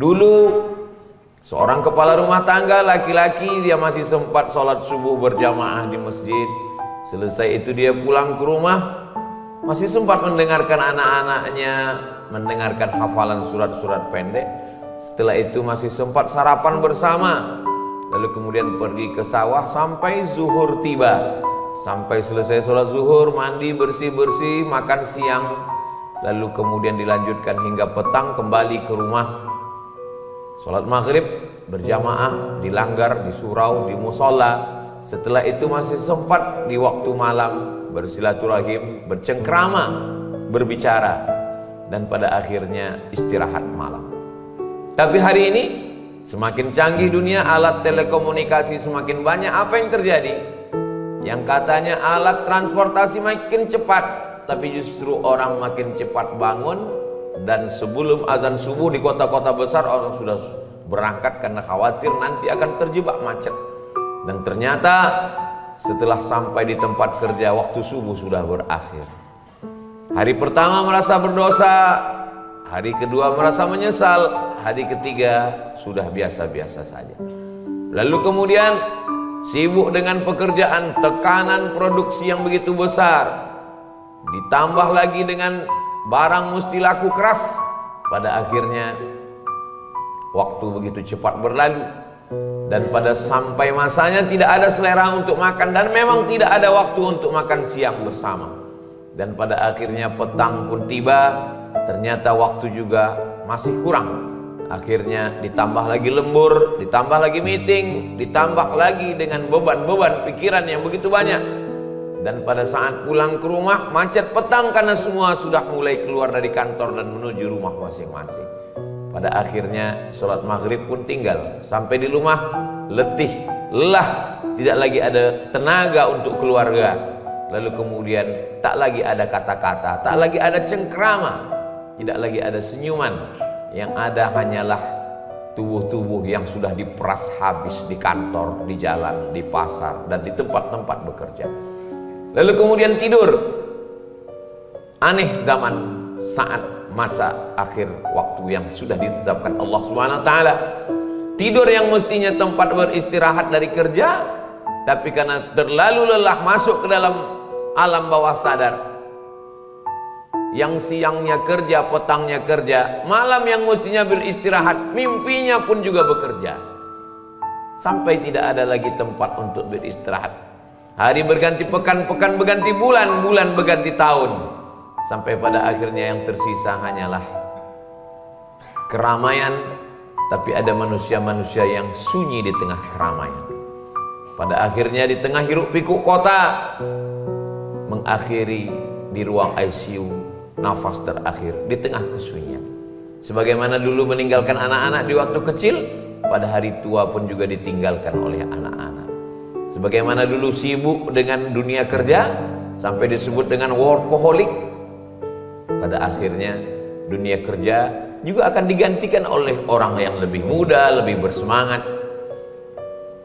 Dulu seorang kepala rumah tangga laki-laki, dia masih sempat sholat subuh berjamaah di masjid. Selesai itu dia pulang ke rumah, masih sempat mendengarkan anak-anaknya mendengarkan hafalan surat-surat pendek. Setelah itu masih sempat sarapan bersama, lalu kemudian pergi ke sawah sampai zuhur tiba. Sampai selesai sholat zuhur, mandi, bersih-bersih, makan siang, lalu kemudian dilanjutkan hingga petang, kembali ke rumah. Sholat maghrib berjamaah, dilanggar, di surau, di musola. Setelah itu masih sempat di waktu malam bersilaturahim, bercengkrama, berbicara, dan pada akhirnya istirahat malam. Tapi hari ini semakin canggih dunia, alat telekomunikasi semakin banyak. Apa yang terjadi? Yang katanya alat transportasi makin cepat, tapi justru orang makin cepat bangun. Dan sebelum azan subuh di kota-kota besar orang sudah berangkat karena khawatir nanti akan terjebak macet. Dan ternyata setelah sampai di tempat kerja, waktu subuh sudah berakhir. Hari pertama merasa berdosa, hari kedua merasa menyesal, hari ketiga sudah biasa-biasa saja. Lalu kemudian sibuk dengan pekerjaan, tekanan produksi yang begitu besar, ditambah lagi dengan barang mesti laku keras. Pada akhirnya waktu begitu cepat berlalu, dan pada sampai masanya tidak ada selera untuk makan, dan memang tidak ada waktu untuk makan siang bersama. Dan pada akhirnya petang pun tiba, ternyata waktu juga masih kurang. Akhirnya ditambah lagi lembur, ditambah lagi meeting, ditambah lagi dengan beban-beban pikiran yang begitu banyak. Dan pada saat pulang ke rumah macet petang karena semua sudah mulai keluar dari kantor dan menuju rumah masing-masing. Pada akhirnya sholat maghrib pun tinggal. Sampai di rumah letih, lelah, tidak lagi ada tenaga untuk keluarga. Lalu kemudian tak lagi ada kata-kata, tak lagi ada cengkrama, tidak lagi ada senyuman. Yang ada hanyalah tubuh-tubuh yang sudah diperas habis di kantor, di jalan, di pasar, dan di tempat-tempat bekerja. Lalu kemudian tidur. Aneh zaman saat masa akhir waktu yang sudah ditetapkan Allah Subhanahu wa taala. Tidur yang mestinya tempat beristirahat dari kerja, tapi karena terlalu lelah masuk ke dalam alam bawah sadar. Yang siangnya kerja, petangnya kerja, malam yang mestinya beristirahat, mimpinya pun juga bekerja. Sampai tidak ada lagi tempat untuk beristirahat. Hari berganti pekan, pekan berganti bulan, bulan berganti tahun. Sampai pada akhirnya yang tersisa hanyalah keramaian, tapi ada manusia-manusia yang sunyi di tengah keramaian. Pada akhirnya di tengah hiruk pikuk kota, mengakhiri di ruang ICU, nafas terakhir di tengah kesunyian. Sebagaimana dulu meninggalkan anak-anak di waktu kecil, pada hari tua pun juga ditinggalkan oleh anak-anak. Sebagaimana dulu sibuk dengan dunia kerja sampai disebut dengan workaholic, pada akhirnya dunia kerja juga akan digantikan oleh orang yang lebih muda, lebih bersemangat.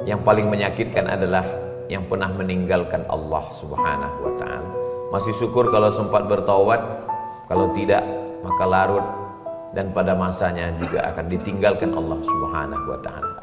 Yang paling menyakitkan adalah yang pernah meninggalkan Allah Subhanahu wa ta'ala. Masih syukur kalau sempat bertaubat, kalau tidak maka larut, dan pada masanya juga akan ditinggalkan Allah Subhanahu wa ta'ala.